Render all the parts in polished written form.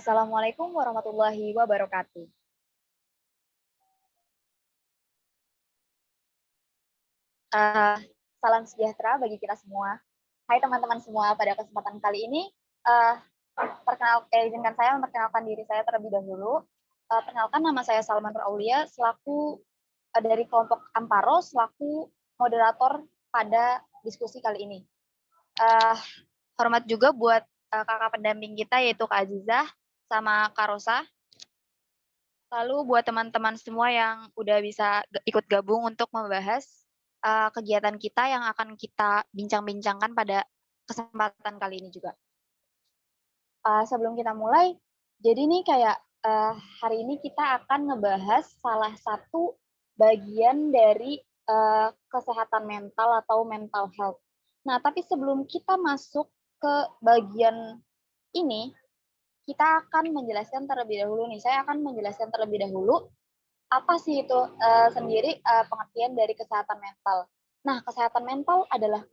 Assalamualaikum warahmatullahi wabarakatuh. Eh, Salam sejahtera bagi kita semua. Hai teman-teman semua, pada kesempatan kali ini eh, izinkan saya memperkenalkan diri saya terlebih dahulu. Perkenalkan, nama saya Salman Aulia selaku dari kelompok Amparo selaku moderator pada diskusi kali ini. Hormat juga buat kakak pendamping kita yaitu Kak Azizah sama Kak Rosa. Lalu buat teman-teman semua yang udah bisa ikut gabung untuk membahas kegiatan kita yang akan kita bincang-bincangkan pada kesempatan kali ini juga. Sebelum kita mulai, jadi nih kayak hari ini kita akan ngebahas salah satu bagian dari kesehatan mental atau mental health. Nah, tapi sebelum kita masuk ke bagian ini, kita akan menjelaskan terlebih dahulu nih. Saya akan menjelaskan terlebih dahulu apa sih itu sendiri pengertian dari kesehatan mental. Nah, kesehatan mental adalah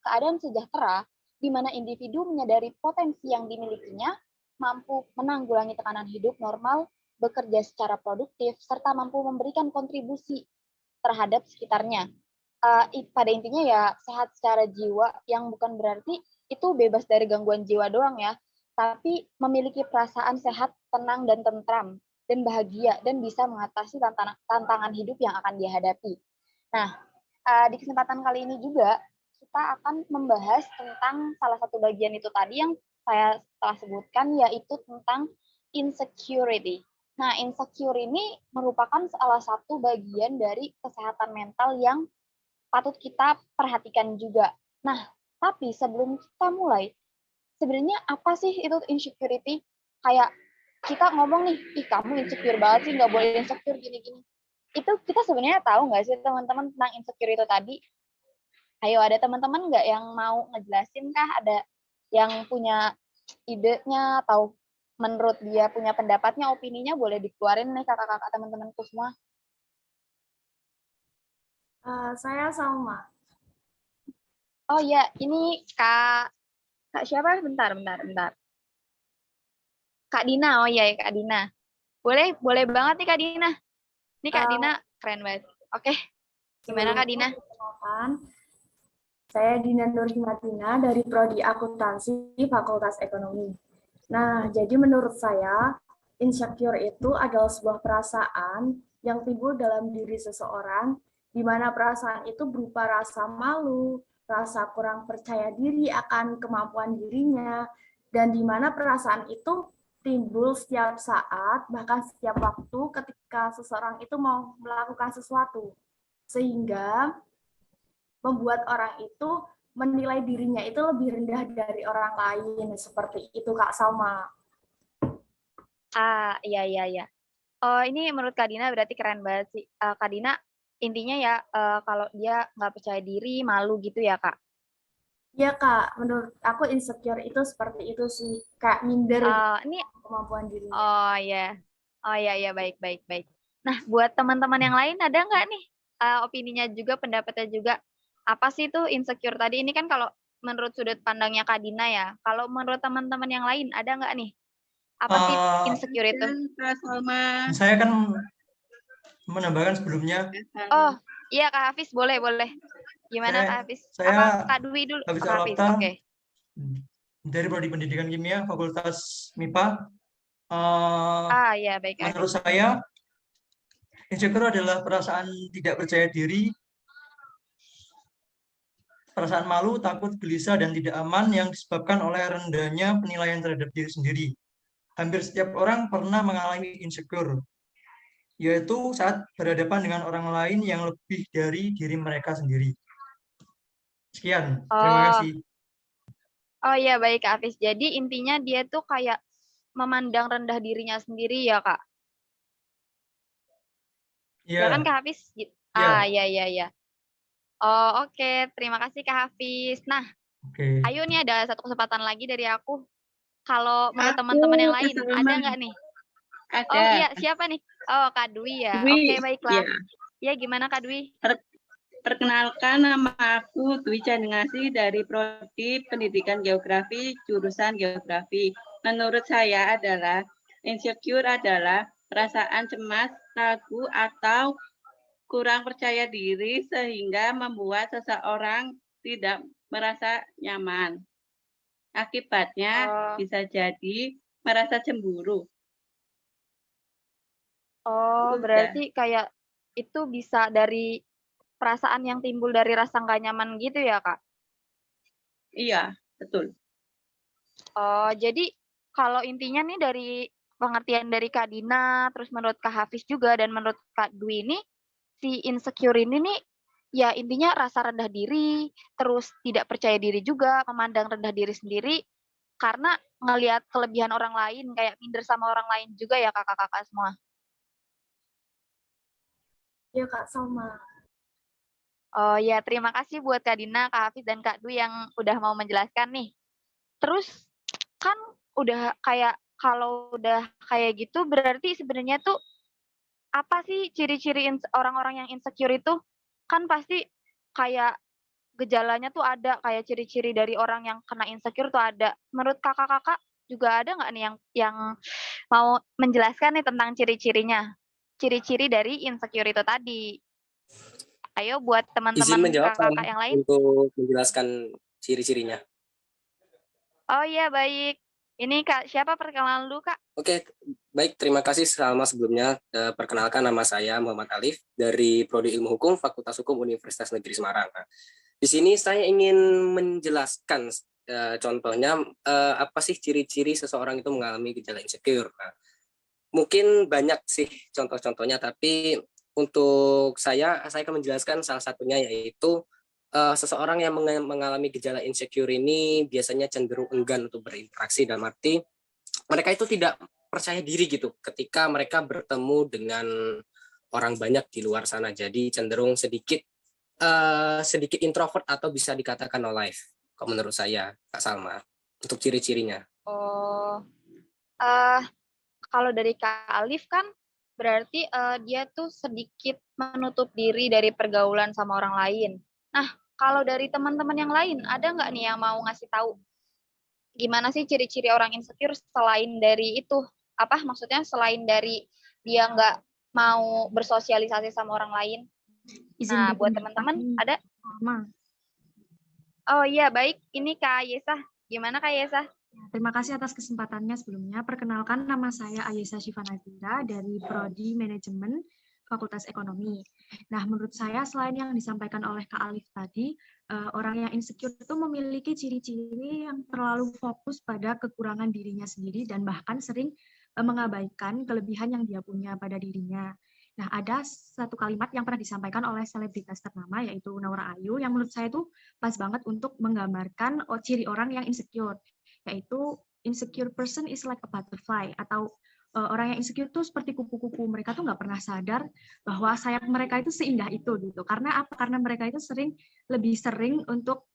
keadaan sejahtera di mana individu menyadari potensi yang dimilikinya, mampu menanggulangi tekanan hidup normal, bekerja secara produktif, serta mampu memberikan kontribusi terhadap sekitarnya. Pada intinya ya sehat secara jiwa, yang bukan berarti itu bebas dari gangguan jiwa doang ya, tapi memiliki perasaan sehat, tenang, dan tentram, dan bahagia, dan bisa mengatasi tantangan hidup yang akan dia hadapi. Nah, di kesempatan kali ini juga, kita akan membahas tentang salah satu bagian itu tadi yang saya telah sebutkan, yaitu tentang insecurity. Nah, insecure ini merupakan salah satu bagian dari kesehatan mental yang patut kita perhatikan juga. Nah, tapi sebelum kita mulai, sebenarnya apa sih itu insecurity? Kayak kita ngomong nih, ih kamu insecure banget sih, nggak boleh insecure gini-gini. Itu kita sebenarnya tahu nggak sih teman-teman tentang insecure itu tadi? Ayo, ada teman-teman nggak yang mau ngejelasin kah? Ada yang punya idenya atau menurut dia punya pendapatnya, opininya, boleh dikeluarin nih kakak-kakak teman-temanku semua. Saya Salma. Oh iya, ini Kak siapa? Bentar. Kak Dina, oh iya Kak Dina. Boleh banget nih Kak Dina. Ini Kak Dina keren banget. Oke, gimana Kak Dina? Saya Dina Nurhimatina dari Prodi Akuntansi Fakultas Ekonomi. Nah, jadi menurut saya, insecure itu adalah sebuah perasaan yang timbul dalam diri seseorang, di mana perasaan itu berupa rasa malu, rasa kurang percaya diri akan kemampuan dirinya, dan di mana perasaan itu timbul setiap saat, bahkan setiap waktu ketika seseorang itu mau melakukan sesuatu. Sehingga membuat orang itu menilai dirinya itu lebih rendah dari orang lain, seperti itu Kak Salma. Iya. Oh, ini menurut Kak Dina berarti keren banget sih. Kak Dina intinya ya kalau dia nggak percaya diri, malu gitu ya Kak? Iya Kak, menurut aku insecure itu seperti itu sih, Kak, minder Ini kemampuan dirinya. oh ya, baik. Nah, buat teman-teman yang lain ada nggak nih opininya juga, pendapatnya juga, apa sih itu insecure tadi? Ini kan kalau menurut sudut pandangnya Kak Dina ya. Kalau menurut teman-teman yang lain ada nggak nih? Apa sih insecure itu? Saya kan menambahkan sebelumnya. Oh iya Kak Hafiz, boleh. Gimana Kak Hafiz? Apa Kak Dwi dulu? Hafiz Kak Hafiz, oke. Dari Prodi Pendidikan Kimia Fakultas MIPA. Iya baik. Menurut saya, insecure adalah perasaan tidak percaya diri, perasaan malu, takut, gelisah, dan tidak aman yang disebabkan oleh rendahnya penilaian terhadap diri sendiri. Hampir setiap orang pernah mengalami insecure, yaitu saat berhadapan dengan orang lain yang lebih dari diri mereka sendiri. Sekian, terima kasih. Oh iya baik Kak Hafiz. Jadi intinya dia tuh kayak memandang rendah dirinya sendiri ya Kak? Iya. Ya kan Kak Hafiz? Iya. Oh oke. Terima kasih Kak Hafiz. Nah, ayo nih ada satu kesempatan lagi dari aku. Kalau menurut teman-teman yang lain, ada nggak nih? Ada. Oh iya, siapa nih? Oh Kak Dwi ya. Oke baiklah. Ya gimana Kak Dwi? Perkenalkan, nama aku Dwi Chandingasi dari Prodi Pendidikan Geografi, jurusan Geografi. Menurut saya adalah Insecure adalah perasaan cemas, ragu, atau kurang percaya diri sehingga membuat seseorang tidak merasa nyaman. Akibatnya bisa jadi merasa cemburu. Oh, Udah. berarti kayak itu bisa dari perasaan yang timbul dari rasa nggak nyaman gitu ya, Kak? Iya, betul. Oh, jadi kalau intinya nih dari pengertian dari Kak Dina, terus menurut Kak Hafiz juga, dan menurut Kak Dwi ini, si insecure ini nih, ya intinya rasa rendah diri, terus tidak percaya diri juga, memandang rendah diri sendiri, karena ngelihat kelebihan orang lain, kayak minder sama orang lain juga ya kakak-kakak semua. Ya Kak Salma. Oh ya, terima kasih buat Kak Dina, Kak Hafiz, dan Kak Dwi yang udah mau menjelaskan nih. Terus kan udah kayak, kalau udah kayak gitu berarti sebenarnya tuh apa sih ciri-ciri orang-orang yang insecure itu? Kan pasti kayak gejalanya tuh ada, kayak ciri-ciri dari orang yang kena insecure tuh ada. Menurut kakak-kakak juga ada nggak nih yang mau menjelaskan nih tentang ciri-cirinya? Ciri-ciri dari insecure itu tadi. Ayo buat Izin teman-teman menjawab kakak-kakak yang lain. untuk menjelaskan ciri-cirinya. Oh iya, baik. Ini Kak, siapa perkenalan dulu, Kak? Oke, baik. Terima kasih Salma sebelumnya. Perkenalkan, nama saya Muhammad Alif dari Prodi Ilmu Hukum Fakultas Hukum Universitas Negeri Semarang. Nah, di sini saya ingin menjelaskan contohnya apa sih ciri-ciri seseorang itu mengalami gejala insecure. Nah, mungkin banyak sih contoh-contohnya, tapi untuk saya akan menjelaskan salah satunya, yaitu seseorang yang mengalami gejala insecure ini biasanya cenderung enggan untuk berinteraksi, dalam arti mereka itu tidak percaya diri gitu ketika mereka bertemu dengan orang banyak di luar sana. Jadi cenderung sedikit introvert atau bisa dikatakan no life. Kalau menurut saya, Kak Salma, untuk ciri-cirinya. Oh, kalau dari Kak Alif kan berarti dia tuh sedikit menutup diri dari pergaulan sama orang lain. Nah, kalau dari teman-teman yang lain, ada nggak nih yang mau ngasih tahu gimana sih ciri-ciri orang insecure selain dari itu? Apa maksudnya selain dari dia nggak mau bersosialisasi sama orang lain? Nah, buat teman-teman ada? Oh iya, baik. Ini Kak Yesa. Gimana Kak Yesa? Terima kasih atas kesempatannya sebelumnya. Perkenalkan, nama saya Ayesa Syifa Nazira dari Prodi Manajemen Fakultas Ekonomi. Nah, menurut saya selain yang disampaikan oleh Kak Alif tadi, orang yang insecure itu memiliki ciri-ciri yang terlalu fokus pada kekurangan dirinya sendiri dan bahkan sering mengabaikan kelebihan yang dia punya pada dirinya. Nah, ada satu kalimat yang pernah disampaikan oleh selebritas ternama, yaitu Naura Ayu, yang menurut saya itu pas banget untuk menggambarkan ciri orang yang insecure, yaitu insecure person is like a butterfly, atau orang yang insecure itu seperti kupu-kupu. Mereka tuh nggak pernah sadar bahwa sayap mereka itu seindah itu gitu. Karena apa? Karena mereka itu lebih sering untuk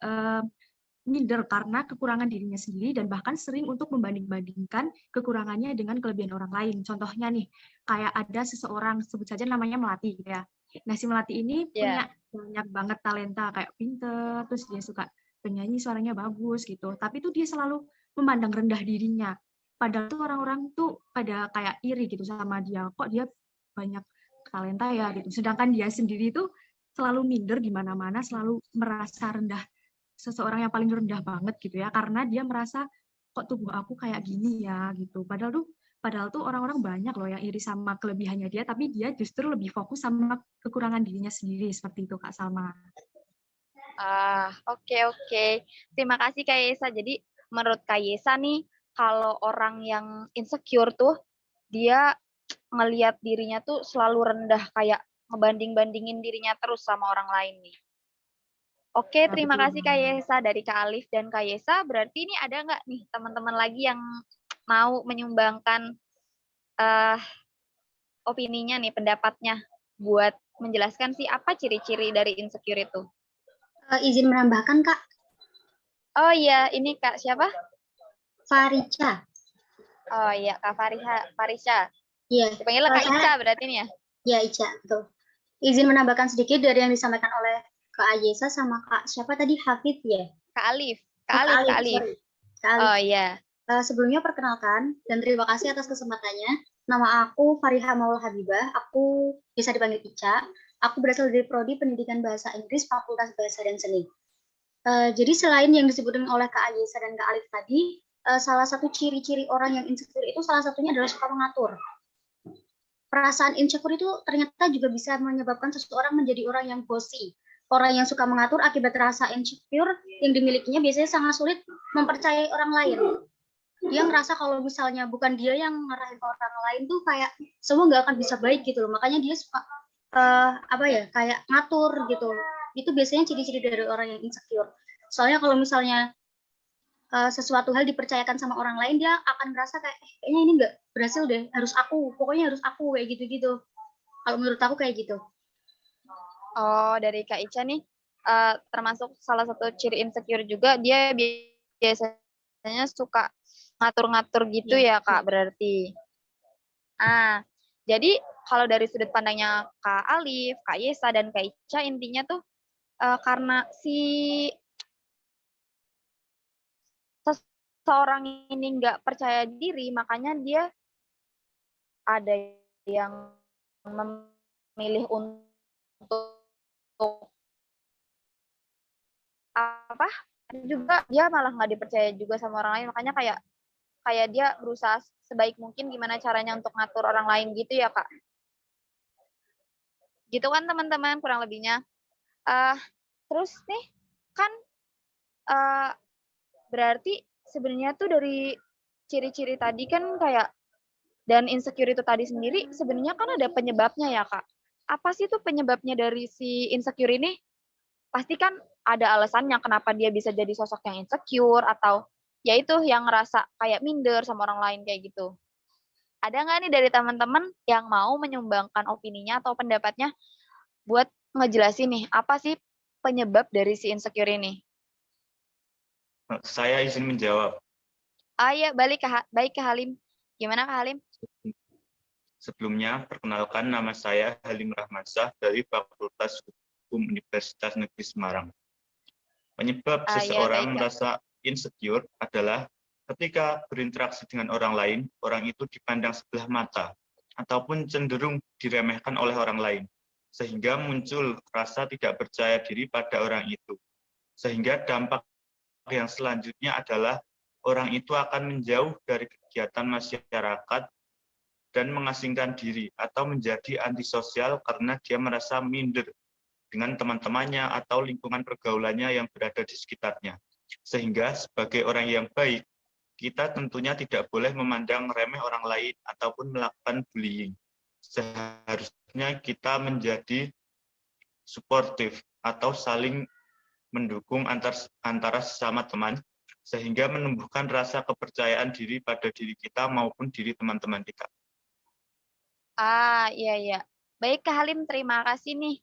minder karena kekurangan dirinya sendiri, dan bahkan sering untuk membanding-bandingkan kekurangannya dengan kelebihan orang lain. Contohnya nih, kayak ada seseorang, sebut saja namanya Melati gitu ya. Nah, si Melati ini punya banyak banget talenta, kayak pinter, terus dia suka penyanyi, suaranya bagus gitu. Tapi tuh dia selalu memandang rendah dirinya. Padahal tuh orang-orang tuh pada kayak iri gitu sama dia. Kok dia banyak talenta ya gitu. Sedangkan dia sendiri tuh selalu minder di mana-mana, selalu merasa rendah, seseorang yang paling rendah banget gitu ya, karena dia merasa kok tubuh aku kayak gini ya gitu. Padahal tuh orang-orang banyak loh yang iri sama kelebihannya dia, tapi dia justru lebih fokus sama kekurangan dirinya sendiri, seperti itu Kak Salma. Oke. Terima kasih Kak Yesa. Jadi menurut Kak Yesa nih, kalau orang yang insecure tuh dia ngelihat dirinya tuh selalu rendah, kayak ngebanding-bandingin dirinya terus sama orang lain nih. Oke, terima kasih Kak Yesa dari Kak Alif dan Kak Yesa. Berarti ini ada nggak nih teman-teman lagi yang mau menyumbangkan opininya nih, pendapatnya, buat menjelaskan sih apa ciri-ciri dari insecure itu? Izin menambahkan Kak. Oh iya, ini Kak siapa? Farica. Oh iya, Kak Farisha. Iya. Dipanggil Kak Ica berarti ini ya? Iya, Ica, betul. Izin menambahkan sedikit dari yang disampaikan oleh Kak Ayesa sama Kak siapa tadi, Hafid ya? Kak Alif. Kak Alif. Sorry. Kak Alif. Oh iya. Sebelumnya perkenalkan dan terima kasih atas kesempatannya. Nama aku Fariha Maula Habibah, aku bisa dipanggil Ica. Aku berasal dari Prodi Pendidikan Bahasa Inggris Fakultas Bahasa dan Seni. Jadi selain yang disebutkan oleh Kak Ayesa dan Kak Alif tadi, salah satu ciri-ciri orang yang insecure itu salah satunya adalah suka mengatur. Perasaan insecure itu ternyata juga bisa menyebabkan seseorang menjadi orang yang bossy. Orang yang suka mengatur akibat rasa insecure yang dimilikinya biasanya sangat sulit mempercayai orang lain. Dia ngerasa kalau misalnya bukan dia yang ngarahin orang lain tuh kayak semua nggak akan bisa baik gitu loh. Makanya dia suka kayak ngatur gitu. Itu biasanya ciri-ciri dari orang yang insecure. Soalnya kalau misalnya sesuatu hal dipercayakan sama orang lain, dia akan merasa kayak kayaknya ini nggak berhasil deh, pokoknya harus aku kayak gitu-gitu. Kalau menurut aku kayak gitu. Oh, dari Kak Ica nih, termasuk salah satu ciri insecure juga, dia biasanya suka ngatur-ngatur gitu ya, Kak, berarti. Jadi kalau dari sudut pandangnya Kak Alif, Kak Yesa, dan Kak Ica, intinya tuh karena si seseorang ini nggak percaya diri, makanya dia ada yang memilih untuk apa juga dia malah nggak dipercaya juga sama orang lain, makanya kayak dia berusaha sebaik mungkin gimana caranya untuk ngatur orang lain gitu ya, Kak. Gitu kan teman-teman kurang lebihnya. Terus nih kan berarti sebenarnya tuh dari ciri-ciri tadi kan kayak dan insecure itu tadi sendiri sebenarnya kan ada penyebabnya ya, Kak. Apa sih tuh penyebabnya dari si insecure ini? Pasti kan ada alasannya kenapa dia bisa jadi sosok yang insecure atau ya itu yang ngerasa kayak minder sama orang lain kayak gitu. Ada nggak nih dari teman-teman yang mau menyumbangkan opininya atau pendapatnya buat ngejelasin nih apa sih penyebab dari si insecure ini? Saya izin menjawab. Ya, baik Kak Halim. Gimana Kak Halim? Sebelumnya, perkenalkan nama saya Halim Rahmansyah dari Fakultas Hukum Universitas Negeri Semarang. Penyebab seseorang merasa insecure adalah ketika berinteraksi dengan orang lain, orang itu dipandang sebelah mata ataupun cenderung diremehkan oleh orang lain, sehingga muncul rasa tidak percaya diri pada orang itu. Sehingga dampak yang selanjutnya adalah orang itu akan menjauh dari kegiatan masyarakat dan mengasingkan diri atau menjadi antisosial karena dia merasa minder dengan teman-temannya atau lingkungan pergaulannya yang berada di sekitarnya. Sehingga sebagai orang yang baik, kita tentunya tidak boleh memandang remeh orang lain ataupun melakukan bullying. Seharusnya kita menjadi suportif atau saling mendukung antara sesama teman, sehingga menumbuhkan rasa kepercayaan diri pada diri kita maupun diri teman-teman kita. Iya. Baik Kak Halim, terima kasih nih.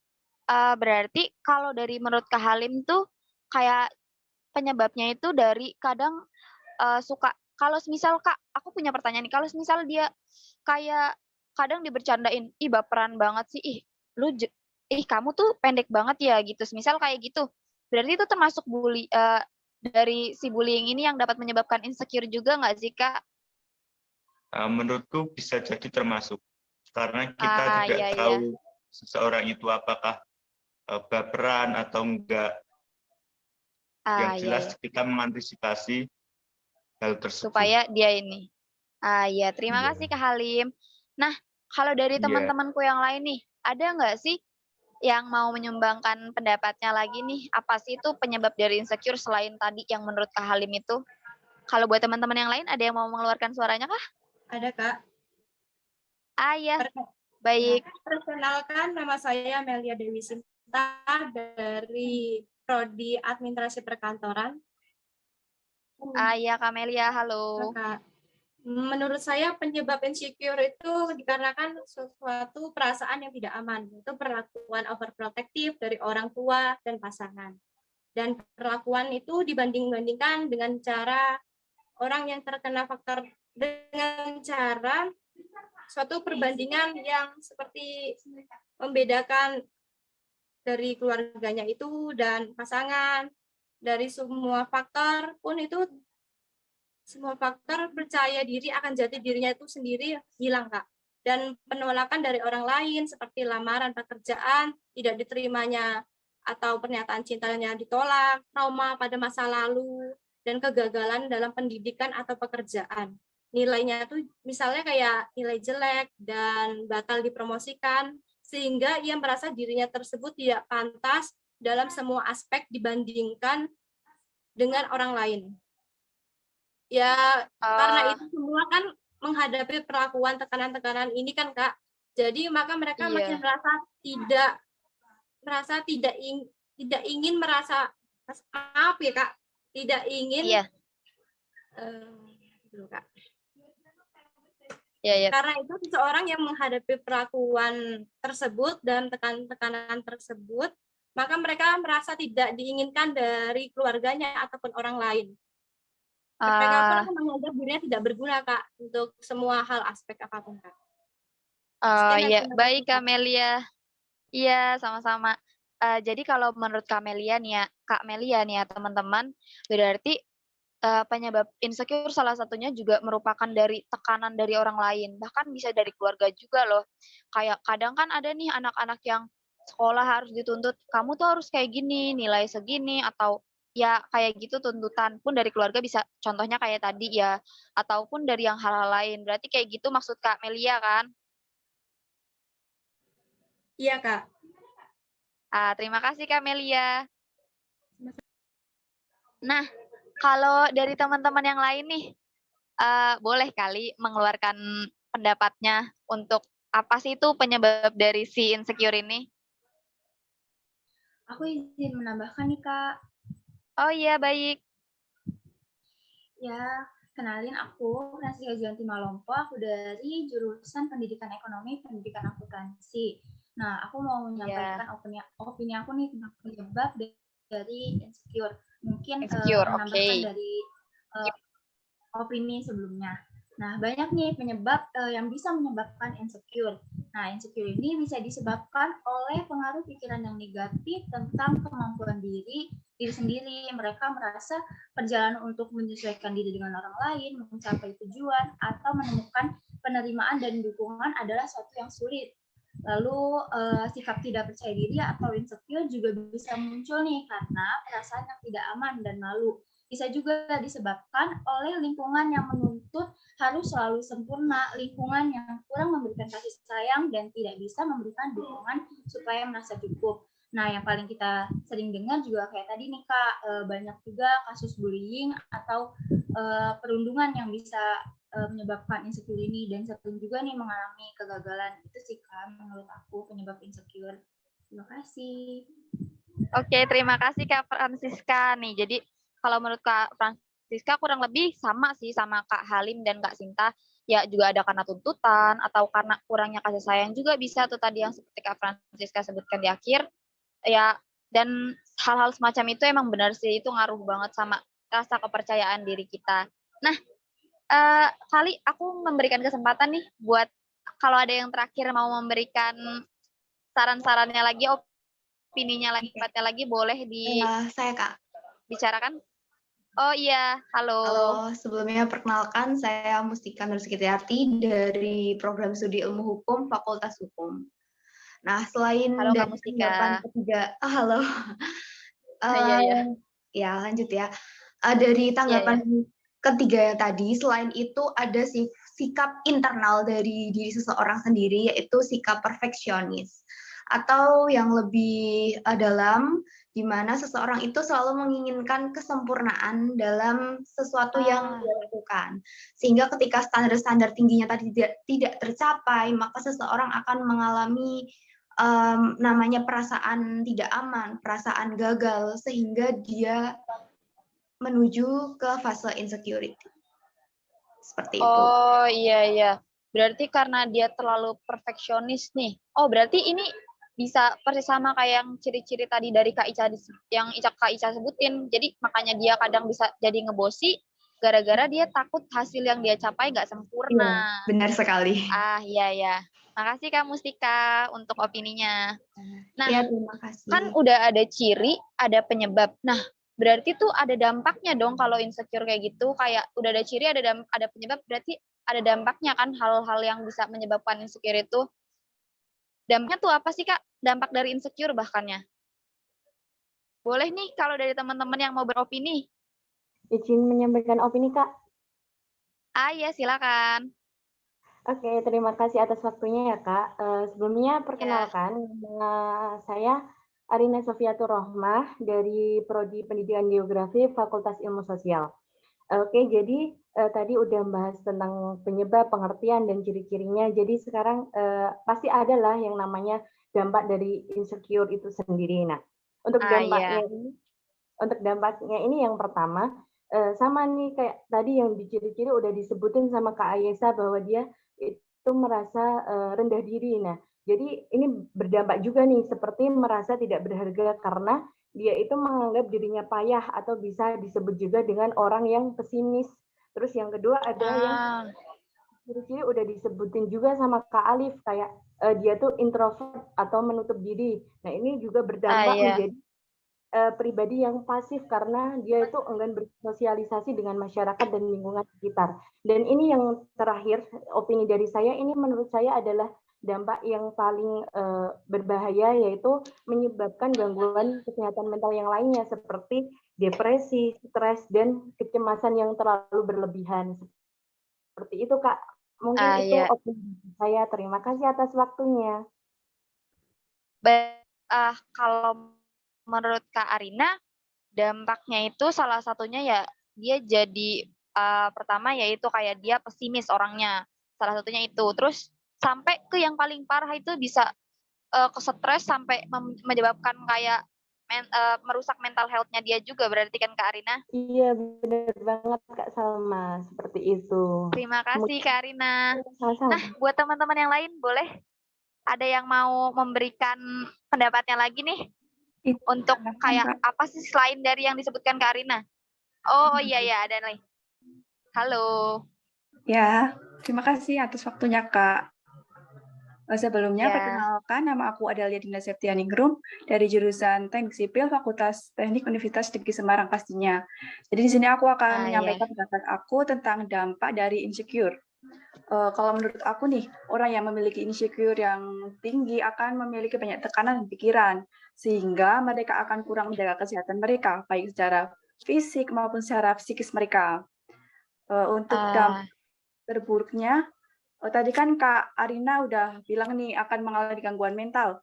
Berarti kalau dari menurut Kak Halim tuh kayak penyebabnya itu dari kadang suka, kalau misal Kak, aku punya pertanyaan nih, kalau misal dia kayak kadang dibercandain, ih baperan banget sih, kamu tuh pendek banget ya gitu, misal kayak gitu, berarti itu termasuk bully dari si bullying ini yang dapat menyebabkan insecure juga nggak sih Kak? Menurutku bisa jadi termasuk. Karena kita tidak tahu seseorang itu apakah baperan atau enggak. Yang jelas kita mengantisipasi hal tersebut. Supaya dia ini. Terima kasih Kak Halim. Nah, kalau dari teman-temanku yang lain nih, ada nggak sih yang mau menyumbangkan pendapatnya lagi nih? Apa sih itu penyebab dari insecure selain tadi yang menurut Kak Halim itu? Kalau buat teman-teman yang lain, ada yang mau mengeluarkan suaranya kah? Ada Kak. Iya, baik. Perkenalkan, nama saya Melia Dewi Sinta dari Prodi Administrasi Perkantoran. Iya Kak Melia, halo. Kak. Menurut saya penyebab insecure itu dikarenakan suatu perasaan yang tidak aman, itu perlakuan overprotective dari orang tua dan pasangan. Dan perlakuan itu dibanding-bandingkan dengan cara orang yang terkena faktor dengan cara suatu perbandingan yang seperti membedakan dari keluarganya itu dan pasangan, dari semua faktor pun itu semua faktor percaya diri akan jati dirinya itu sendiri hilang, Kak. Dan penolakan dari orang lain seperti lamaran pekerjaan, tidak diterimanya atau pernyataan cintanya ditolak, trauma pada masa lalu, dan kegagalan dalam pendidikan atau pekerjaan. Nilainya tuh misalnya kayak nilai jelek dan batal dipromosikan, sehingga ia merasa dirinya tersebut tidak pantas dalam semua aspek dibandingkan dengan orang lain. Ya, karena itu semua kan menghadapi perlakuan tekanan-tekanan ini kan, Kak. Jadi maka mereka makin merasa tidak ingin merasa, maaf ya Kak, tidak ingin Kak. Karena itu seseorang yang menghadapi perlakuan tersebut dan tekanan tersebut, maka mereka merasa tidak diinginkan dari keluarganya ataupun orang lain. Mereka pun akan menganggap dirinya tidak berguna, Kak, untuk semua hal aspek apapun, Kak. Iya, baik Kak Melia. Iya, sama-sama. Jadi kalau menurut Kak Melia nih ya, teman-teman, berarti penyebab insecure salah satunya juga merupakan dari tekanan dari orang lain, bahkan bisa dari keluarga juga loh. Kayak kadang kan ada nih anak-anak yang sekolah harus dituntut, kamu tuh harus kayak gini, nilai segini, atau ya kayak gitu tuntutan pun dari keluarga bisa, contohnya kayak tadi ya, ataupun dari yang hal-hal lain. Berarti kayak gitu maksud Kak Melia kan? Iya, Kak. Terima kasih Kak Melia. Nah, kalau dari teman-teman yang lain nih, boleh kali mengeluarkan pendapatnya untuk apa sih itu penyebab dari si insecure ini? Aku izin menambahkan nih, Kak. Oh iya, baik. Ya, kenalin aku Nasriha Juanti Malompo, aku dari jurusan Pendidikan Ekonomi, Pendidikan Akuntansi. Nah, aku mau menyampaikan opini aku nih tentang penyebab dari insecure. Mungkin menambahkan dari opini sebelumnya. Nah, banyak nih penyebab yang bisa menyebabkan insecure. Nah, insecure ini bisa disebabkan oleh pengaruh pikiran yang negatif tentang kemampuan diri sendiri. Mereka merasa perjalanan untuk menyesuaikan diri dengan orang lain, mencapai tujuan, atau menemukan penerimaan dan dukungan adalah sesuatu yang sulit. Lalu sikap tidak percaya diri atau insecure juga bisa muncul nih karena perasaan yang tidak aman dan malu. Bisa juga disebabkan oleh lingkungan yang menuntut harus selalu sempurna, lingkungan yang kurang memberikan kasih sayang dan tidak bisa memberikan dukungan supaya merasa cukup. Nah, yang paling kita sering dengar juga kayak tadi nih Kak, banyak juga kasus bullying atau perundungan yang bisa menyebabkan insecure ini, dan sering juga nih mengalami kegagalan. Itu sih Kak menurut aku penyebab insecure. Terima kasih. Oke, terima kasih Kak Francisca nih. Jadi kalau menurut Kak Francisca kurang lebih sama sih sama Kak Halim dan Kak Sinta. Ya juga ada karena tuntutan atau karena kurangnya kasih sayang juga bisa tuh tadi yang seperti Kak Francisca sebutkan di akhir. Ya, dan hal-hal semacam itu emang benar sih, itu ngaruh banget sama rasa kepercayaan diri kita. Nah, kali aku memberikan kesempatan nih buat kalau ada yang terakhir mau memberikan saran-sarannya lagi, opininya lagi, pendapatnya lagi, boleh saya Kak. Bicarakan. Oh iya, halo. Halo, sebelumnya perkenalkan saya Mustika Nursikitiarti dari Program Studi Ilmu Hukum Fakultas Hukum. Nah, selain halo, dari tanggapan ketiga, halo. Ya, lanjut ya. Dari tanggapan ketiga tadi, selain itu ada sikap internal dari diri seseorang sendiri, yaitu sikap perfeksionis. Atau yang lebih dalam, di mana seseorang itu selalu menginginkan kesempurnaan dalam sesuatu yang dia lakukan. Sehingga ketika standar-standar tingginya tadi tidak tercapai, maka seseorang akan mengalami namanya perasaan tidak aman, perasaan gagal, sehingga dia menuju ke fase insecurity. Seperti itu. Oh iya. Berarti karena dia terlalu perfeksionis nih. Oh berarti ini bisa persis sama kayak yang ciri-ciri tadi dari Kak Ica yang Kak Ica sebutin. Jadi makanya dia kadang bisa jadi ngebosi gara-gara dia takut hasil yang dia capai nggak sempurna. Iya, benar sekali. Iya. Makasih Kak Mustika untuk opininya. Nah, ya, terima kasih. Kan udah ada ciri, ada penyebab. Nah, berarti tuh ada dampaknya dong kalau insecure kayak gitu, kayak udah ada ciri, ada penyebab, berarti ada dampaknya kan, hal-hal yang bisa menyebabkan insecure itu. Dampaknya tuh apa sih Kak? Dampak dari insecure bahkannya. Boleh nih kalau dari teman-teman yang mau beropini. Izin menyampaikan opini Kak. Iya, silakan. Oke, terima kasih atas waktunya ya Kak. Sebelumnya perkenalkan, nama saya Arina Sofiatur Rohmah dari Prodi Pendidikan Geografi Fakultas Ilmu Sosial. Oke, jadi tadi udah bahas tentang penyebab, pengertian, dan ciri-cirinya. Jadi sekarang pasti ada lah yang namanya dampak dari insecure itu sendiri. Nah, untuk dampaknya ini yang pertama, sama nih kayak tadi yang di ciri-ciri udah disebutin sama Kak Ayesa bahwa dia itu merasa rendah diri. Nah, jadi ini berdampak juga nih seperti merasa tidak berharga karena dia itu menganggap dirinya payah atau bisa disebut juga dengan orang yang pesimis. Terus yang kedua ada yang ciri-ciri udah disebutin juga sama Kak Alif kayak dia tuh introvert atau menutup diri. Nah, ini juga berdampak menjadi pribadi yang pasif karena dia itu enggan bersosialisasi dengan masyarakat dan lingkungan sekitar. Dan ini yang terakhir, opini dari saya, ini menurut saya adalah dampak yang paling berbahaya, yaitu menyebabkan gangguan kesehatan mental yang lainnya seperti depresi, stres, dan kecemasan yang terlalu berlebihan. Seperti itu Kak, mungkin itu opini saya. Terima kasih atas waktunya. Kalau menurut Kak Arina, dampaknya itu salah satunya ya dia jadi pertama yaitu kayak dia pesimis orangnya, salah satunya itu. Terus sampai ke yang paling parah itu bisa ke stres sampai menyebabkan kayak merusak mental health-nya dia juga, berarti kan Kak Arina? Iya, benar banget Kak Salma, seperti itu. Terima kasih Kak Arina. Nah, buat teman-teman yang lain, boleh ada yang mau memberikan pendapatnya lagi nih? Untuk kayak apa sih selain dari yang disebutkan Kak Arina? Oh iya ada nih. Halo. Ya, terima kasih atas waktunya Kak. Sebelumnya perkenalkan, nama aku Adalia Dinda Septianingrum dari jurusan Teknik Sipil Fakultas Teknik Universitas Negeri Semarang pastinya. Jadi di sini aku akan menyampaikan pendapat aku tentang dampak dari insecure. Kalau menurut aku nih, orang yang memiliki insecure yang tinggi akan memiliki banyak tekanan dan pikiran, sehingga mereka akan kurang menjaga kesehatan mereka, baik secara fisik maupun secara psikis mereka. Untuk dampak terburuknya, tadi kan Kak Arina udah bilang nih akan mengalami gangguan mental.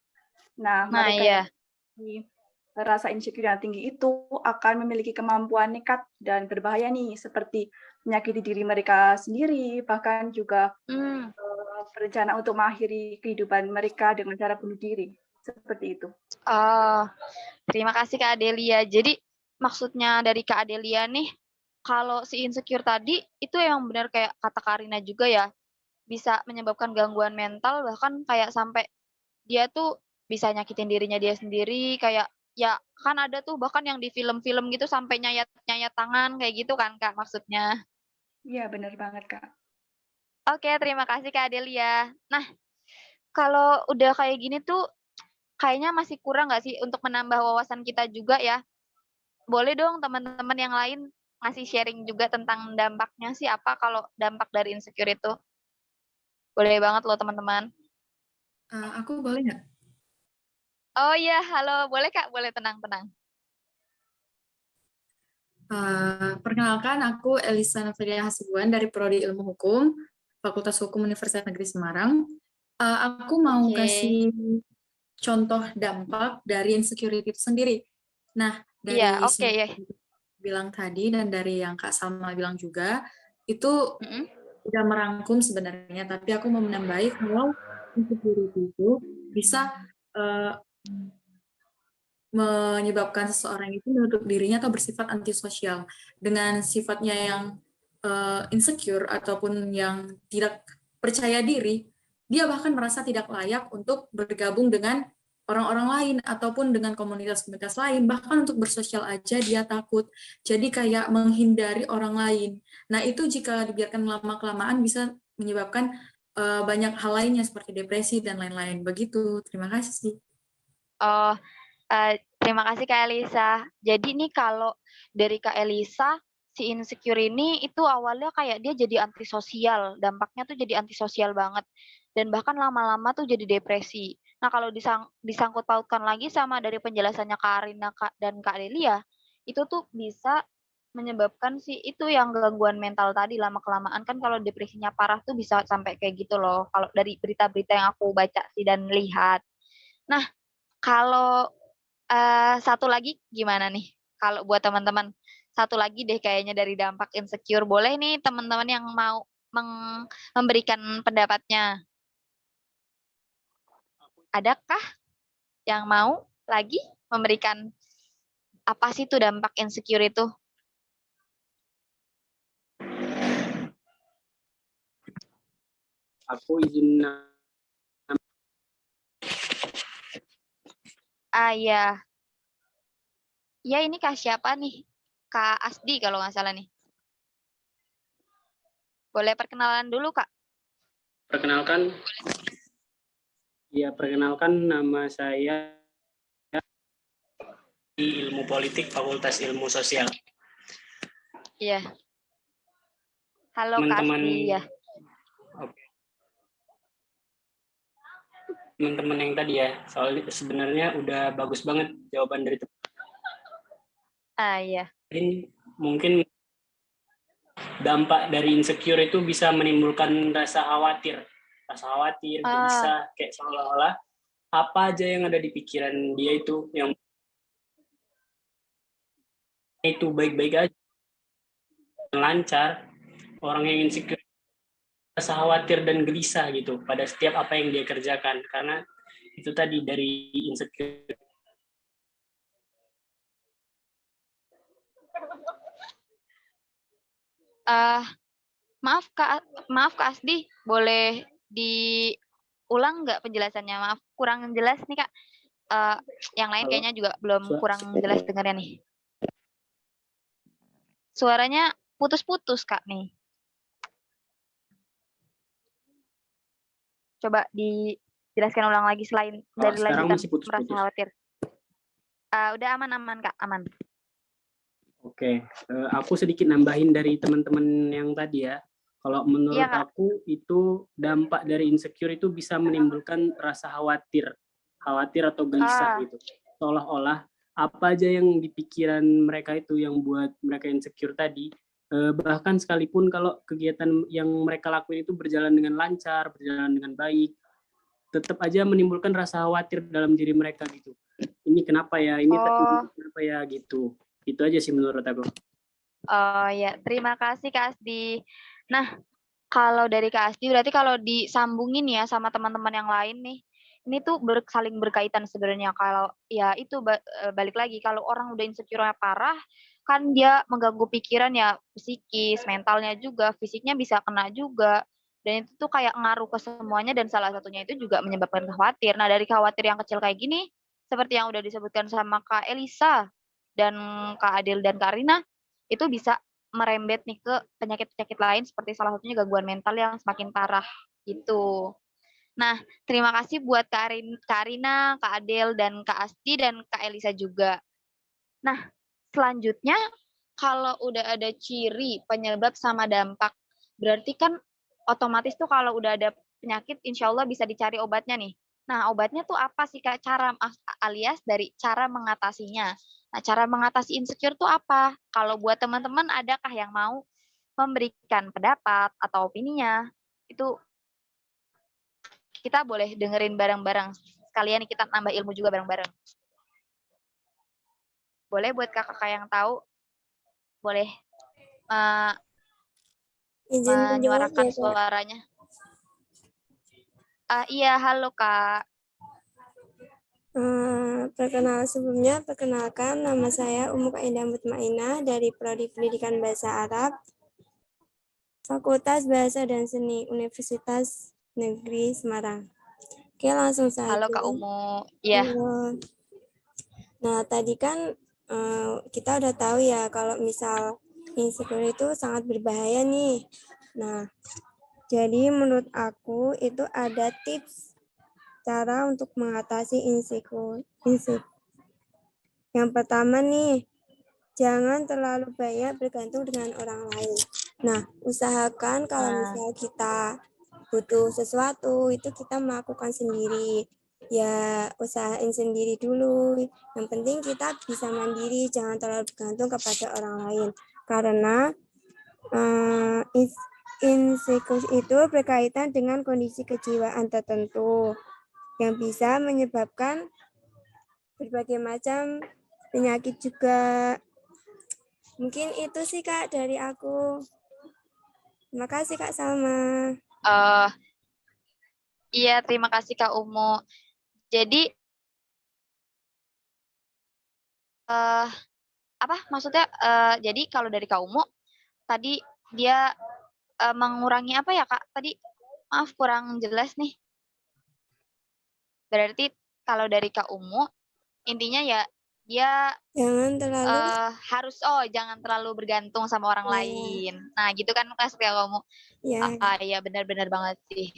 Nah, mereka yang rasa insecure yang tinggi itu akan memiliki kemampuan nekat dan berbahaya nih, seperti menyakiti diri mereka sendiri, bahkan juga berencana untuk mengakhiri kehidupan mereka dengan cara bunuh diri. Seperti itu. Terima kasih Kak Adelia. Jadi maksudnya dari Kak Adelia nih, kalau si insecure tadi itu emang benar kayak kata Kak Arina juga ya, bisa menyebabkan gangguan mental, bahkan kayak sampai dia tuh bisa nyakitin dirinya dia sendiri, kayak ya kan ada tuh bahkan yang di film-film gitu sampai nyayat tangan kayak gitu kan Kak maksudnya. Iya benar banget Kak. Oke, terima kasih Kak Adelia. Nah, kalau udah kayak gini tuh kayaknya masih kurang nggak sih untuk menambah wawasan kita juga ya? Boleh dong teman-teman yang lain ngasih sharing juga tentang dampaknya sih apa kalau dampak dari insecure itu? Boleh banget loh teman-teman. Aku boleh nggak? Oh iya, halo. Boleh Kak, boleh tenang-tenang. Perkenalkan, aku Elisa Nafria Hasibuan dari Prodi Ilmu Hukum, Fakultas Hukum Universitas Negeri Semarang. Aku mau kasih contoh dampak dari insecurity itu sendiri. Nah, dari bilang tadi dan dari yang Kak Salma bilang juga, itu udah merangkum sebenarnya, tapi aku mau menambahi kalau insecurity itu bisa menyebabkan seseorang itu menutup dirinya atau bersifat antisosial. Dengan sifatnya yang insecure ataupun yang tidak percaya diri, dia bahkan merasa tidak layak untuk bergabung dengan orang-orang lain ataupun dengan komunitas-komunitas lain, bahkan untuk bersosial aja dia takut. Jadi kayak menghindari orang lain. Nah, itu jika dibiarkan lama-kelamaan bisa menyebabkan banyak hal lainnya seperti depresi dan lain-lain. Begitu. Terima kasih. Terima kasih Kak Elisa. Jadi nih kalau dari Kak Elisa, si insecure ini itu awalnya kayak dia jadi antisosial, dampaknya tuh jadi antisosial banget. Dan bahkan lama-lama tuh jadi depresi. Nah kalau disangkut pautkan lagi sama dari penjelasannya Kak Arina dan Kak Delia, itu tuh bisa menyebabkan si itu yang gangguan mental tadi lama-kelamaan kan kalau depresinya parah tuh bisa sampai kayak gitu loh. Kalau dari berita-berita yang aku baca sih dan lihat. Nah, kalau satu lagi gimana nih? Kalau buat teman-teman, satu lagi deh kayaknya dari dampak insecure. Boleh nih teman-teman yang mau memberikan pendapatnya. Adakah yang mau lagi memberikan apa sih itu dampak insecure itu? Aku izin. Ya. Ya ini Kak siapa nih? Kak Asdi kalau nggak salah nih. Boleh perkenalan dulu Kak? Perkenalkan. Ya, perkenalkan nama saya di Ilmu Politik Fakultas Ilmu Sosial. Iya. Halo Teman-teman. Kak Asdi ya. Oke. Teman-teman yang tadi ya, soalnya sebenarnya udah bagus banget jawaban dari teman. Iya. Mungkin dampak dari insecure itu bisa menimbulkan rasa khawatir, gelisah, kayak seolah-olah apa aja yang ada di pikiran dia itu yang itu baik-baik aja, lancar. Orang yang insecure rasa khawatir dan gelisah gitu pada setiap apa yang dia kerjakan, karena itu tadi dari insecure. Maaf Kak Asdi, boleh diulang nggak penjelasannya? Maaf kurang jelas nih Kak. Yang lain kayaknya juga belum kurang jelas dengarnya nih. Suaranya putus-putus Kak nih. Coba dijelaskan ulang lagi selain dari lanjutan merasa khawatir. Udah aman Kak, aman. Oke, aku sedikit nambahin dari teman-teman yang tadi ya. Kalau menurut aku itu dampak dari insecure itu bisa menimbulkan rasa khawatir atau gelisah gitu. Seolah-olah apa aja yang di pikiran mereka itu yang buat mereka insecure tadi, bahkan sekalipun kalau kegiatan yang mereka lakuin itu berjalan dengan lancar, berjalan dengan baik, tetap aja menimbulkan rasa khawatir dalam diri mereka gitu. Ini kenapa ya? Ini kenapa ya gitu. Itu aja sih menurut aku. Oh ya, terima kasih Kak Asdi. Nah, kalau dari Kak Asdi berarti kalau disambungin ya sama teman-teman yang lain nih, ini tuh saling berkaitan sebenarnya. Kalau ya itu balik lagi, kalau orang udah insecure-nya parah, kan dia mengganggu pikiran ya psikis, mentalnya juga, fisiknya bisa kena juga. Dan itu tuh kayak ngaruh ke semuanya dan salah satunya itu juga menyebabkan khawatir. Nah, dari khawatir yang kecil kayak gini, seperti yang udah disebutkan sama Kak Elisa dan Kak Adil dan Kak Rina, itu bisa merembet nih ke penyakit-penyakit lain seperti salah satunya gangguan mental yang semakin parah gitu. Nah, terima kasih buat Kak Rina, Kak Adel, dan Kak Asti, dan Kak Elisa juga. Nah, selanjutnya kalau udah ada ciri penyebab sama dampak, berarti kan otomatis tuh kalau udah ada penyakit, insya Allah bisa dicari obatnya nih. Nah, obatnya tuh apa sih Kak? Alias dari cara mengatasinya. Nah, cara mengatasi insecure tuh apa? Kalau buat teman-teman, adakah yang mau memberikan pendapat atau opininya? Itu kita boleh dengerin bareng-bareng. Sekalian kita nambah ilmu juga bareng-bareng. Boleh buat kakak yang tahu, boleh menyuarakan suaranya. Iya, halo Kak. Perkenalkan nama saya Umu Kaidah Mutmainah dari Prodi Pendidikan Bahasa Arab, Fakultas Bahasa dan Seni Universitas Negeri Semarang. Oke, langsung saja. Halo Kak Umu. Iya. Nah, tadi kan kita udah tahu ya kalau misal insecure itu sangat berbahaya nih. Nah, jadi menurut aku itu ada tips cara untuk mengatasi insecure. Yang pertama nih, jangan terlalu banyak bergantung dengan orang lain. Nah, usahakan kalau misalnya kita butuh sesuatu, itu kita melakukan sendiri. Ya, usahain sendiri dulu. Yang penting kita bisa mandiri, jangan terlalu bergantung kepada orang lain. Karena insecure itu berkaitan dengan kondisi kejiwaan tertentu yang bisa menyebabkan berbagai macam penyakit juga. Mungkin itu sih Kak dari aku. Terima kasih Kak Salma. Iya, terima kasih Kak Umu. Jadi apa maksudnya? Jadi kalau dari Kak Umu tadi dia mengurangi apa ya Kak? Tadi maaf kurang jelas nih. Berarti kalau dari Kak Umu intinya ya dia jangan terlalu jangan terlalu bergantung sama orang lain. Nah, gitu kan Kak kamu. Iya benar-benar banget sih.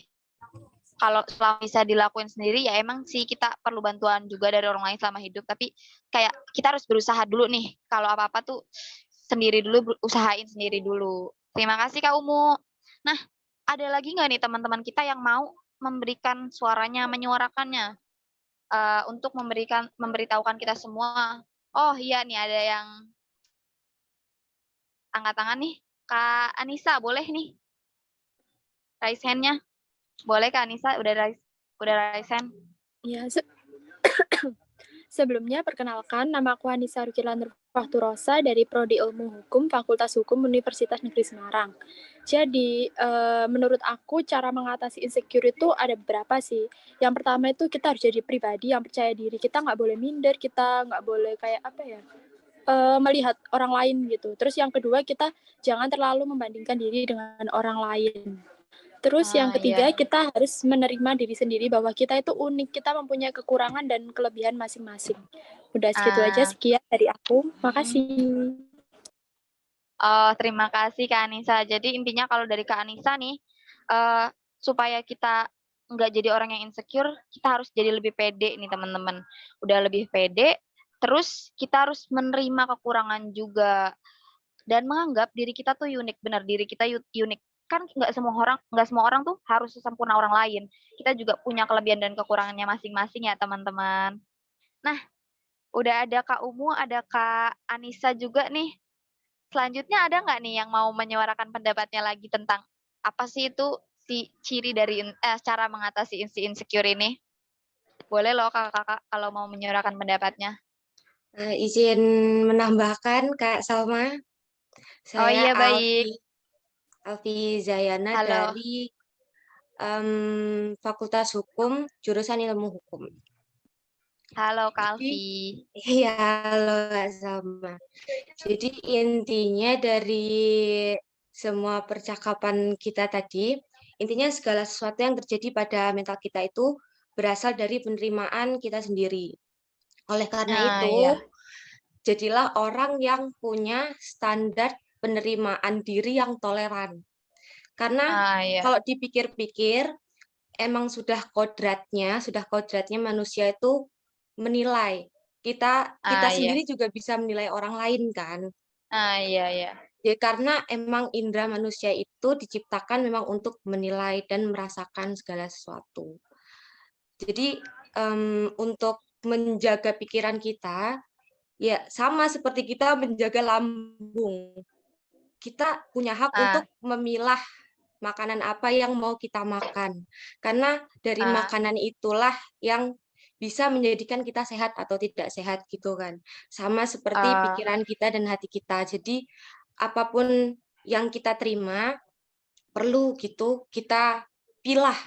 Kalau selama bisa dilakuin sendiri ya emang sih kita perlu bantuan juga dari orang lain selama hidup, tapi kayak kita harus berusaha dulu nih. Kalau apa-apa tuh sendiri dulu, usahain sendiri dulu. Terima kasih Kak Umu. Nah, ada lagi nggak nih teman-teman kita yang mau memberikan suaranya, menyuarakannya? Untuk memberitahukan kita semua. Oh iya nih ada yang angkat tangan nih. Kak Anissa boleh nih raise hand-nya. Boleh Kak Anissa udah raise hand. Ya, sebelumnya perkenalkan nama aku Anissa Rukila Nurfahturosa dari Prodi Ilmu Hukum Fakultas Hukum Universitas Negeri Semarang. Jadi, menurut aku cara mengatasi insecure itu ada beberapa sih. Yang pertama itu kita harus jadi pribadi yang percaya diri. Kita nggak boleh minder, kita nggak boleh kayak apa ya, melihat orang lain gitu. Terus yang kedua, kita jangan terlalu membandingkan diri dengan orang lain. Terus yang ketiga, kita harus menerima diri sendiri bahwa kita itu unik, kita mempunyai kekurangan dan kelebihan masing-masing. Udah segitu aja, sekian dari aku. Makasih. Terima kasih Kak Anissa. Jadi intinya kalau dari Kak Anissa nih, supaya kita nggak jadi orang yang insecure, kita harus jadi lebih pede nih teman-teman. Udah lebih pede, terus kita harus menerima kekurangan juga. Dan menganggap diri kita tuh unik, benar diri kita unik. Kan nggak semua orang tuh harus sesempurna orang lain. Kita juga punya kelebihan dan kekurangannya masing-masing ya teman-teman. Nah, udah ada Kak Umu, ada Kak Anissa juga nih. Selanjutnya ada nggak nih yang mau menyuarakan pendapatnya lagi tentang apa sih itu si ciri dari cara mengatasi insecure ini? Boleh loh kakak-kakak kalau mau menyuarakan pendapatnya. Izin menambahkan Kak Salma. Oh iya baik. Alfi Zayana dari Fakultas Hukum, jurusan Ilmu Hukum. Halo Kak Alfi. Iya, halo Kak Salma. Jadi intinya dari semua percakapan kita tadi, intinya segala sesuatu yang terjadi pada mental kita itu berasal dari penerimaan kita sendiri. Oleh karena itu, jadilah orang yang punya standar penerimaan diri yang toleran. Karena kalau dipikir-pikir, emang sudah kodratnya manusia itu menilai. Kita sendiri juga bisa menilai orang lain kan. Iya. Ya, karena emang indera manusia itu diciptakan memang untuk menilai dan merasakan segala sesuatu. Jadi untuk menjaga pikiran kita, ya sama seperti kita menjaga lambung. Kita punya hak untuk memilah makanan apa yang mau kita makan. Karena dari makanan itulah yang bisa menjadikan kita sehat atau tidak sehat gitu kan. Sama seperti pikiran kita dan hati kita. Jadi apapun yang kita terima perlu gitu kita pilah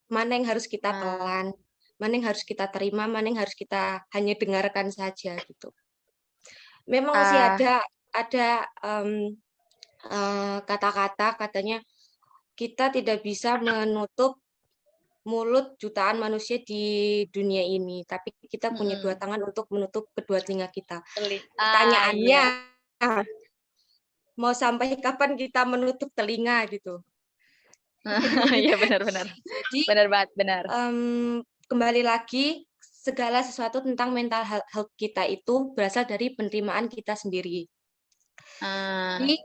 mana yang harus kita telan, mana yang harus kita terima, mana yang harus kita hanya dengarkan saja gitu. Memang masih ada kata-kata katanya kita tidak bisa menutup mulut jutaan manusia di dunia ini, tapi kita punya dua tangan untuk menutup kedua telinga kita. Pertanyaannya, mau sampai kapan kita menutup telinga gitu? Iya benar. Jadi benar banget, benar. Kembali lagi segala sesuatu tentang mental health kita itu berasal dari penerimaan kita sendiri. Jadi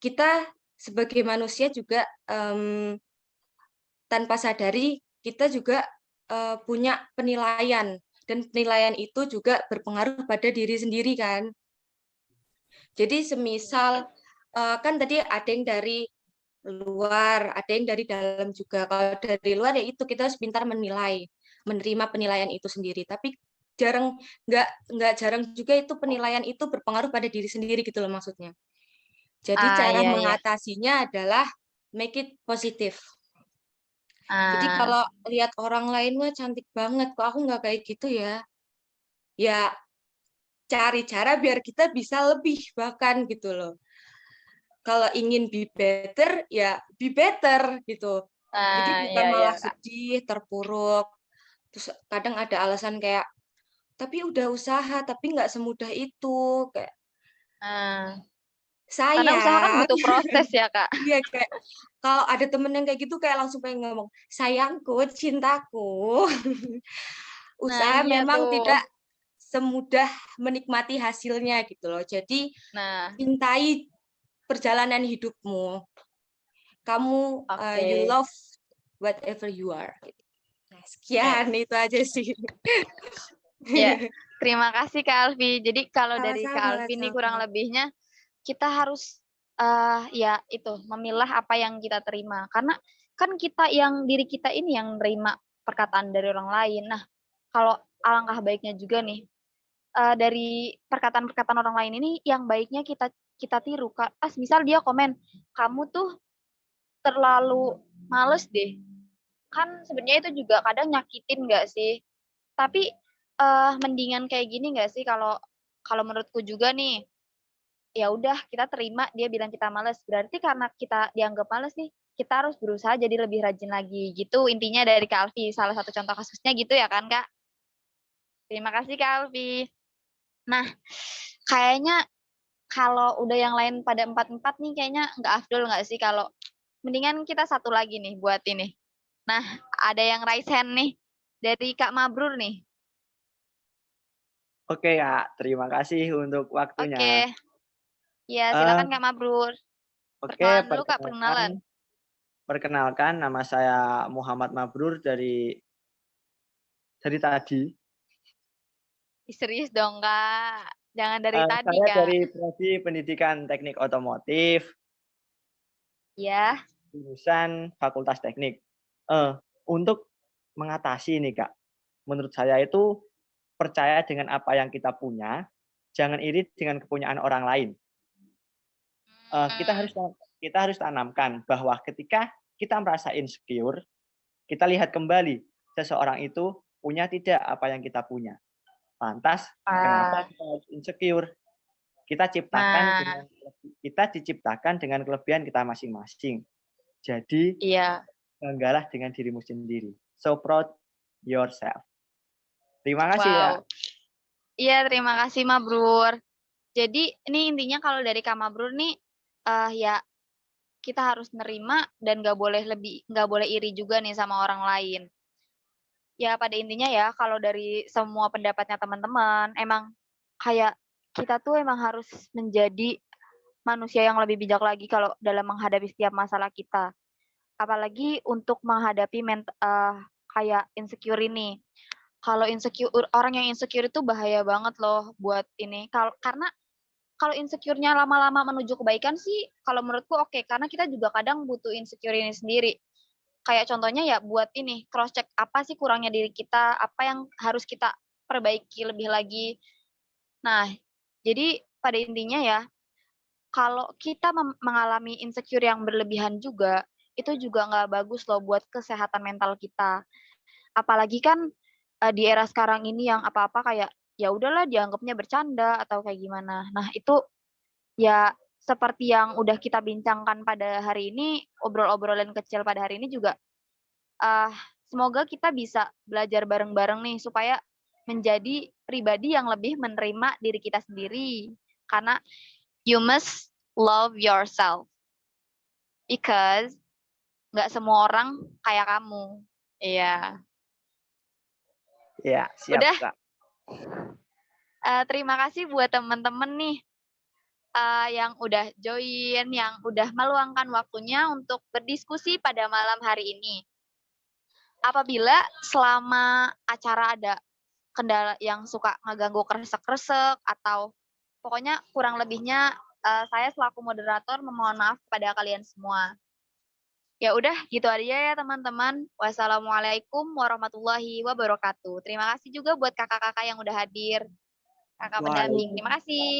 kita sebagai manusia juga tanpa sadari kita juga punya penilaian, dan penilaian itu juga berpengaruh pada diri sendiri kan. Jadi semisal kan tadi ada yang dari luar, ada yang dari dalam juga. Kalau dari luar ya itu kita harus pintar menilai, menerima penilaian itu sendiri. Tapi nggak jarang juga itu penilaian itu berpengaruh pada diri sendiri gitu loh maksudnya. Jadi cara mengatasinya adalah make it positif. Jadi kalau lihat orang lain wah cantik banget, kok aku nggak kayak gitu ya. Ya cari cara biar kita bisa lebih bahkan gitu loh. Kalau ingin be better, ya be better gitu. Jadi bukan malah sedih, terpuruk. Terus kadang ada alasan kayak, tapi udah usaha, tapi nggak semudah itu. Kayak, Karena usaha kan butuh proses ya, Kak. Iya, kayak kalau ada temen yang kayak gitu kayak langsung pengen ngomong, sayangku, cintaku. Usaha memang tidak semudah menikmati hasilnya gitu loh. Jadi cintai perjalanan hidupmu. Kamu you love whatever you are. Nah, sekian itu aja sih. Ya, terima kasih Kak Alfi. Jadi kalau dari Kak Alfi ini kurang lebihnya kita harus ya itu memilah apa yang kita terima. Karena kan diri kita ini yang nerima perkataan dari orang lain. Nah, kalau alangkah baiknya juga nih dari perkataan-perkataan orang lain ini yang baiknya kita tiru. Pas misal dia komen, kamu tuh terlalu males deh. Kan sebenarnya itu juga kadang nyakitin nggak sih? Tapi mendingan kayak gini nggak sih kalau menurutku juga nih, ya udah kita terima dia bilang kita males. Berarti karena kita dianggap males nih, kita harus berusaha jadi lebih rajin lagi. Gitu intinya dari Kak Alfi. Salah satu contoh kasusnya gitu ya kan, Kak? Terima kasih Kak Alfi. Nah, kayaknya kalau udah yang lain pada 4-4 nih kayaknya nggak afdol nggak sih kalau mendingan kita satu lagi nih buat ini. Nah, ada yang raise hand nih dari Kak Mabrur nih. Oke Kak, terima kasih untuk waktunya. Oke. Ya, silakan Kak Mabrur. Perkenalan dulu Kak, perkenalan. Perkenalkan, nama saya Muhammad Mabrur dari tadi. Serius dong Kak, jangan dari tadi saya Kak. Dari Prodi Pendidikan Teknik Otomotif. Ya. Jurusan Fakultas Teknik. Untuk mengatasi ini Kak, menurut saya itu percaya dengan apa yang kita punya, jangan iri dengan kepunyaan orang lain. Kita harus tanamkan bahwa ketika kita merasa insecure, kita lihat kembali seseorang itu punya tidak apa yang kita punya. Lantas kenapa kita harus insecure? Kita diciptakan dengan kelebihan kita masing-masing. Jadi banggalah dengan dirimu sendiri. So proud yourself. Terima kasih ya. Iya, terima kasih Mabrur. Jadi ini intinya kalau dari Kak Mabrur nih ya kita harus nerima dan nggak boleh iri juga nih sama orang lain. Ya pada intinya ya kalau dari semua pendapatnya teman-teman emang kayak kita tuh emang harus menjadi manusia yang lebih bijak lagi kalau dalam menghadapi setiap masalah kita. Apalagi untuk menghadapi kayak insecure ini. Kalau orang yang insecure itu bahaya banget loh buat ini. Karena kalau insecure-nya lama-lama menuju kebaikan sih, kalau menurutku oke, karena kita juga kadang butuh insecure ini sendiri. Kayak contohnya ya buat ini, cross-check apa sih kurangnya diri kita, apa yang harus kita perbaiki lebih lagi. Nah, jadi pada intinya ya, kalau kita mengalami insecure yang berlebihan juga, itu juga nggak bagus loh buat kesehatan mental kita. Apalagi kan di era sekarang ini yang apa-apa kayak ya udahlah dianggapnya bercanda atau kayak gimana. Nah, itu ya seperti yang udah kita bincangkan pada hari ini, obrolan kecil pada hari ini juga semoga kita bisa belajar bareng-bareng nih supaya menjadi pribadi yang lebih menerima diri kita sendiri. Karena you must love yourself. Because nggak semua orang kayak kamu. Iya. Ya, siap, Udah. Kak. Terima kasih buat teman-teman nih yang udah join, yang udah meluangkan waktunya untuk berdiskusi pada malam hari ini. Apabila selama acara ada kendala yang suka ngeganggu kresek-kresek atau pokoknya kurang lebihnya saya selaku moderator memohon maaf kepada kalian semua. Ya udah gitu aja ya teman-teman. Wassalamualaikum warahmatullahi wabarakatuh. Terima kasih juga buat kakak-kakak yang udah hadir. Kakak pendamping, terima kasih.